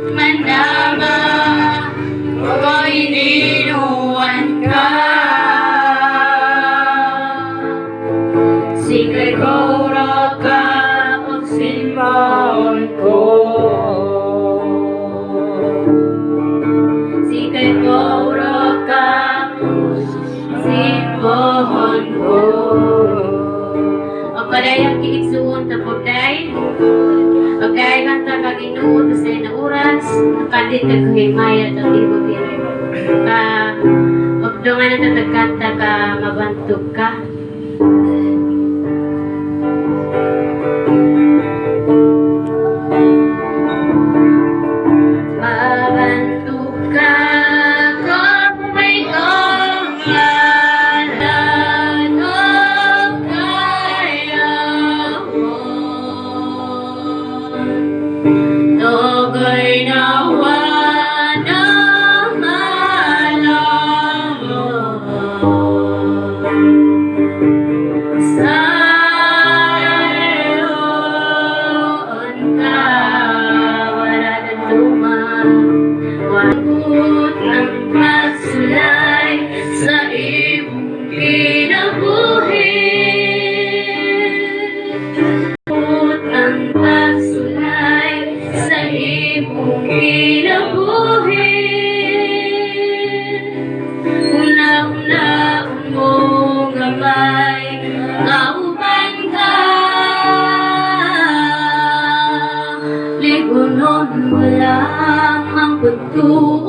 Manama, ako'y ininuwan ka. Sika'y kora ka ang simbahan ko. Sika'y kora ka ang simbahan ko. O padayang kiigsuon tapos day. Pagkaya kanta kaginuot sa na oras, nakadit ka kahimaya at ibog yun. Pagdungan na tatagkanta ka, mabantog ka. Mabantog ka, kung may konglalan o kaya mo. Tugay nawa na malaman sayon ka, wala na tuman. Wagot ang pagsulay sa iyong kinabuhi. Ang pagsulay sa iyong kinabuhi. Una-una mong gamay, kauban ka. Ligunon mo lang ang pagtuwa.